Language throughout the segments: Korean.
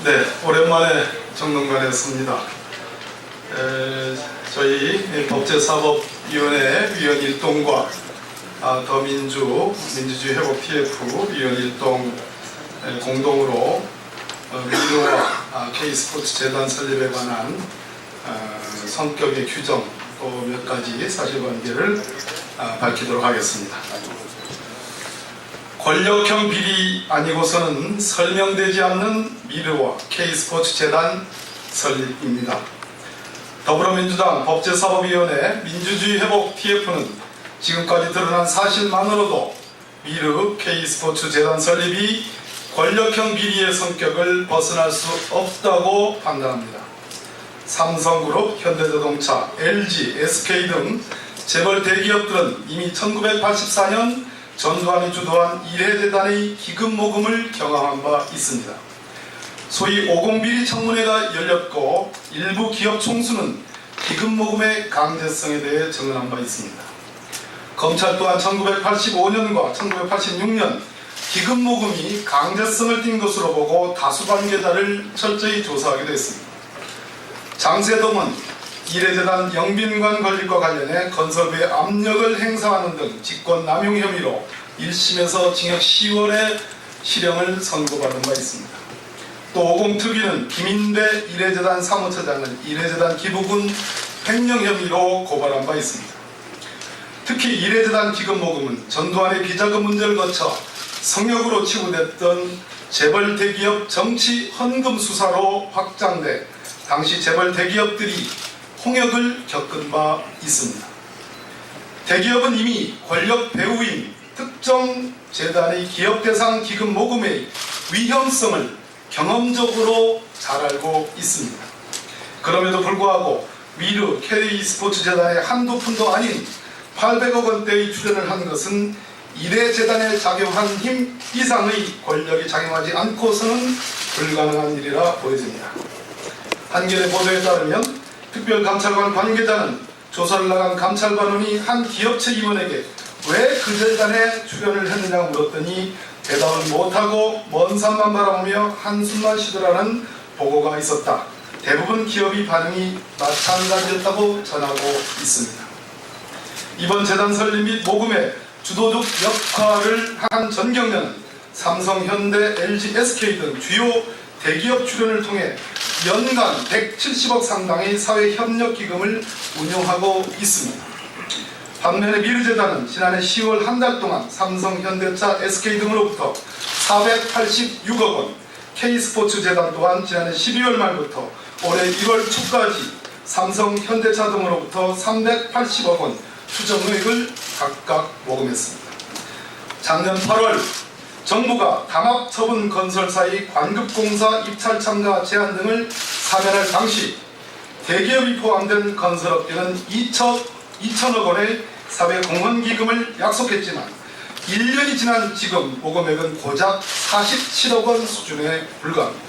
네, 오랜만에 정론관에 섭니다. 저희 법제사법위원회 위원 일동과 민주주의 회복 TF 위원 일동 공동으로 민주와 K스포츠 재단 설립에 관한 성격의 규정 또 몇 가지 사실관계를 밝히도록 하겠습니다. 권력형 비리 아니고서는 설명되지 않는 미르와 K스포츠 재단 설립입니다. 더불어민주당 법제사법위원회 민주주의 회복 TF는 지금까지 드러난 사실만으로도 미르 K스포츠 재단 설립이 권력형 비리의 성격을 벗어날 수 없다고 판단합니다. 삼성그룹, 현대자동차, LG, SK 등 재벌 대기업들은 이미 1984년 전두환이 주도한 이래재단의 기금 모금을 경험한 바 있습니다. 소위 50비리 청문회가 열렸고 일부 기업 총수는 기금 모금의 강제성에 대해 증언한 바 있습니다. 검찰 또한 1985년과 1986년 기금 모금이 강제성을 띈 것으로 보고 다수 관계자를 철저히 조사하기도 했습니다. 장세동은 이래재단 영빈관 건립과 관련해 건설부에 압력을 행사하는 등 직권남용 혐의로 1심에서 징역 10월의 실형을 선고받은 바 있습니다. 또 50특위는 김인배 이래재단 사무처장을 이래재단 기부금 횡령 혐의로 고발한 바 있습니다. 특히 이래재단 기금 모금은 전두환의 비자금 문제를 거쳐 성역으로 치부됐던 재벌 대기업 정치 헌금 수사로 확장돼 당시 재벌 대기업들이 홍역을 겪은 바 있습니다. 대기업은 이미 권력 배후인 특정 재단의 기업 대상 기금 모금의 위험성을 경험적으로 잘 알고 있습니다. 그럼에도 불구하고 미르 K스포츠 재단의 한두 푼도 아닌 800억 원대의 출연을 한 것은 이래재단에 작용한 힘 이상의 권력이 작용하지 않고서는 불가능한 일이라 보여집니다. 한겨레 보도에 따르면 특별감찰관 관계자는 조사를 나간 감찰관원이 한 기업체 임원에게 왜 그 재단에 출연을 했느냐고 물었더니 대답을 못하고 먼 산만 바라보며 한숨만 쉬더라는 보고가 있었다. 대부분 기업이 반응이 마찬가지였다고 전하고 있습니다. 이번 재단 설립 및 모금의 주도적 역할을 한 전경련은 삼성, 현대, LG, SK 등 주요 대기업 출연을 통해 연간 170억 상당의 사회협력기금을 운용하고 있습니다. 반면에 미르재단은 지난해 10월 한 달 동안 삼성, 현대차, SK 등으로부터 486억 원, K스포츠 재단 또한 지난해 12월 말부터 올해 1월 초까지 삼성, 현대차 등으로부터 380억 원 추정금액을 각각 모금했습니다. 작년 8월 정부가 담합처분 건설사의 관급공사 입찰 참가 제한 등을 사면할 당시 대기업이 포함된 건설업계는 2천억 원의 사회공헌기금을 약속했지만 1년이 지난 지금 모금액은 고작 47억 원 수준에 불과합니다.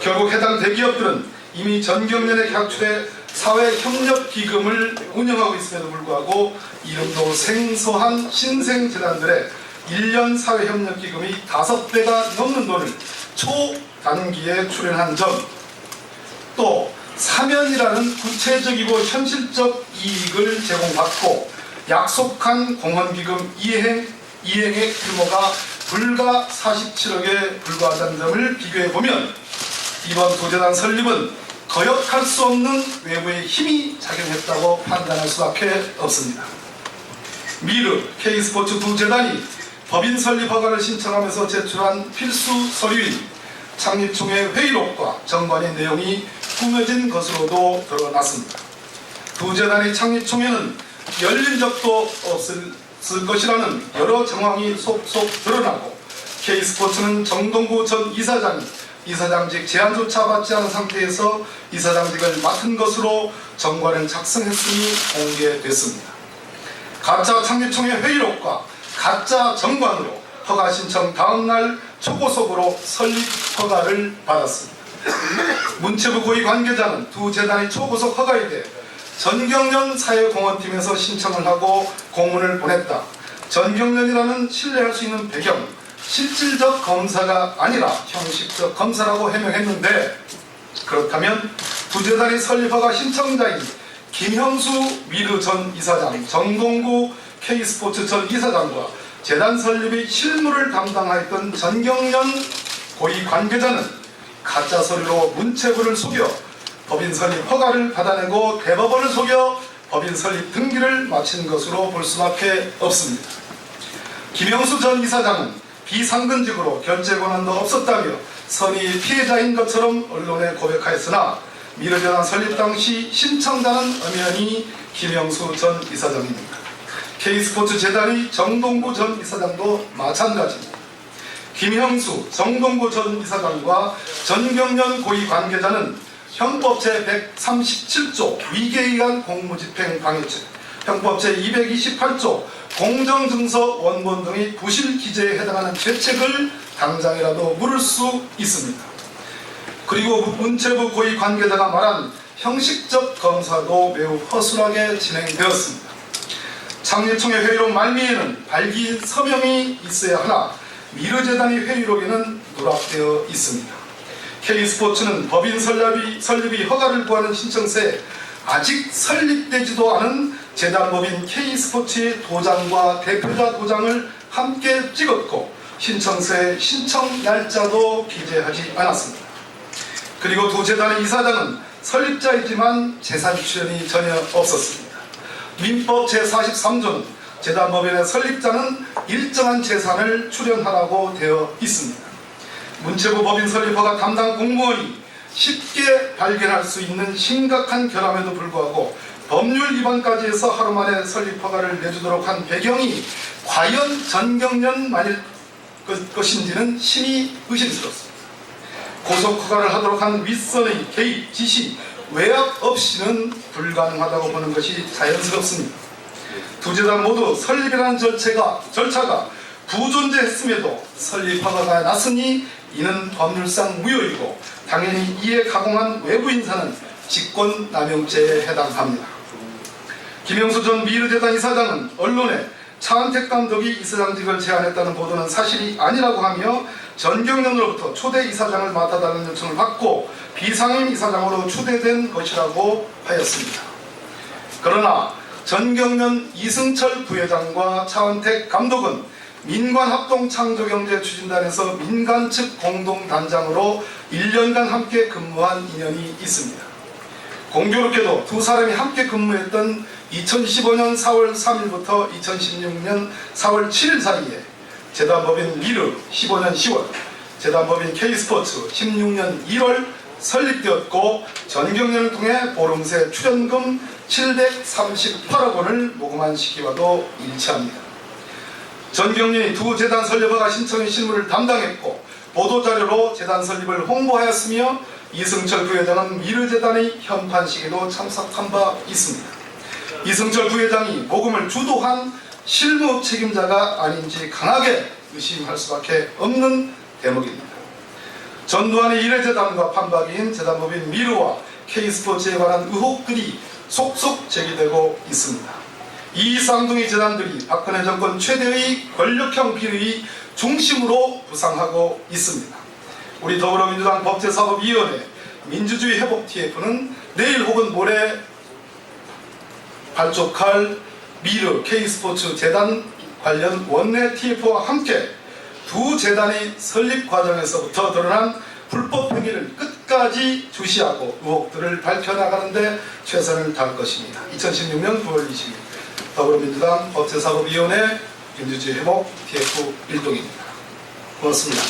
결국 해당 대기업들은 이미 전경련에 객출해 사회협력기금을 운영하고 있음에도 불구하고 이름도 생소한 신생재단들의 1년 사회협력기금이 5배가 넘는 돈을 초단기에 출연한 점, 또 사면이라는 구체적이고 현실적 이익을 제공받고 약속한 공헌기금 이행의 규모가 불과 47억에 불과하다는 점을 비교해보면 이번 두 재단 설립은 거역할 수 없는 외부의 힘이 작용했다고 판단할 수밖에 없습니다. 미르, K스포츠 두 재단이 법인 설립 허가를 신청하면서 제출한 필수 서류인 창립총회 회의록과 정관의 내용이 꾸며진 것으로도 드러났습니다. 두 재단의 창립총회는 열린 적도 없을 것이라는 여러 정황이 속속 드러나고 K스포츠는 정동구 전 이사장이 이사장직 제안조차 받지 않은 상태에서 이사장직을 맡은 것으로 정관을 작성했음이 공개됐습니다. 가짜 창립총회 회의록과 가짜 정관으로 허가 신청 다음날 초고속으로 설립 허가를 받았습니다. 문체부 고위 관계자는 두 재단의 초고속 허가에 대해 전경련 사회공헌팀에서 신청을 하고 공문을 보냈다. 전경련이라는 신뢰할 수 있는 배경, 실질적 검사가 아니라 형식적 검사라고 해명했는데, 그렇다면 두 재단의 설립허가 신청자인 김형수 미르 전 이사장, 정동구 K스포츠 전 이사장과 재단 설립의 실무를 담당하였던 전경련 고위 관계자는 가짜 서류로 문체부를 속여 법인 설립 허가를 받아내고 대법원을 속여 법인 설립 등기를 마친 것으로 볼 수밖에 없습니다. 김형수 전 이사장은 비상근직으로 결재 권한도 없었다며 선의 피해자인 것처럼 언론에 고백하였으나 미르재단 설립 당시 신청자는 엄연히 김형수 전 이사장입니다. K스포츠 재단의 정동구 전 이사장도 마찬가지입니다. 김형수, 정동구 전 이사장과 전경련 고위 관계자는 형법 제137조 위계의한 공무집행 방해죄, 형법 제228조 공정증서 원본 등의 부실 기재에 해당하는 죄책을 당장이라도 물을 수 있습니다. 그리고 문체부 고위 관계자가 말한 형식적 검사도 매우 허술하게 진행되었습니다. 창립총회 회의록 말미에는 발기인 서명이 있어야 하나 미르재단의 회의록에는 누락되어 있습니다. K스포츠는 법인 설립이 허가를 구하는 신청서에 아직 설립되지도 않은 재단법인 K스포츠의 도장과 대표자 도장을 함께 찍었고 신청서에 신청 날짜도 기재하지 않았습니다. 그리고 두 재단의 이사장은 설립자이지만 재산 출연이 전혀 없었습니다. 민법 제43조는 재단법인의 설립자는 일정한 재산을 출연하라고 되어 있습니다. 문체부 법인 설립허가 담당 공무원이 쉽게 발견할 수 있는 심각한 결함에도 불구하고 법률 위반까지 해서 하루 만에 설립허가를 내주도록 한 배경이 과연 전경련만일 것인지는 심히 의심스럽습니다. 고속허가를 하도록 한 윗선의 개입, 지시, 외압 없이는 불가능하다고 보는 것이 자연스럽습니다. 두 재단 모두 설립이라는 절차가 부존재했음에도 설립허가가 났으니 이는 법률상 무효이고 당연히 이에 가공한 외부 인사는 직권남용죄에 해당합니다. 김형수 전 미르재단 이사장은 언론에 차은택 감독이 이사장직을 제안했다는 보도는 사실이 아니라고 하며 전경련으로부터 초대 이사장을 맡아달라는 요청을 받고 비상임 이사장으로 추대된 것이라고 하였습니다. 그러나 전경련 이승철 부회장과 차은택 감독은 민관합동창조경제추진단에서 민간 측 공동단장으로 1년간 함께 근무한 인연이 있습니다. 공교롭게도 두 사람이 함께 근무했던 2015년 4월 3일부터 2016년 4월 7일 사이에 재단법인 미르 15년 10월, 재단법인 K스포츠 16년 1월 설립되었고 전경련을 통해 보름새 출연금 738억 원을 모금한 시기와도 일치합니다. 전경련이 두 재단 설립허가 신청의 실무를 담당했고 보도자료로 재단 설립을 홍보하였으며 이승철 부회장은 미르재단의 현판식에도 참석한 바 있습니다. 이승철 부회장이 모금을 주도한 실무 책임자가 아닌지 강하게 의심할 수밖에 없는 대목입니다. 전두환의 일회재단과 판박이인 재단법인 미르와 K스포츠에 관한 의혹들이 속속 제기되고 있습니다. 이 쌍둥이 재단들이 박근혜 정권 최대의 권력형 비리의 중심으로 부상하고 있습니다. 우리 더불어민주당 법제사법위원회 민주주의 회복 TF는 내일 혹은 모레 발족할 미르 K스포츠 재단 관련 원내 TF와 함께 두 재단의 설립 과정에서부터 드러난 불법 행위를 끝까지 주시하고 의혹들을 밝혀나가는 데 최선을 다할 것입니다. 2016년 9월 20일 더불어민주당 법제사법위원회 민주주의 회복 TF 1동입니다. 고맙습니다.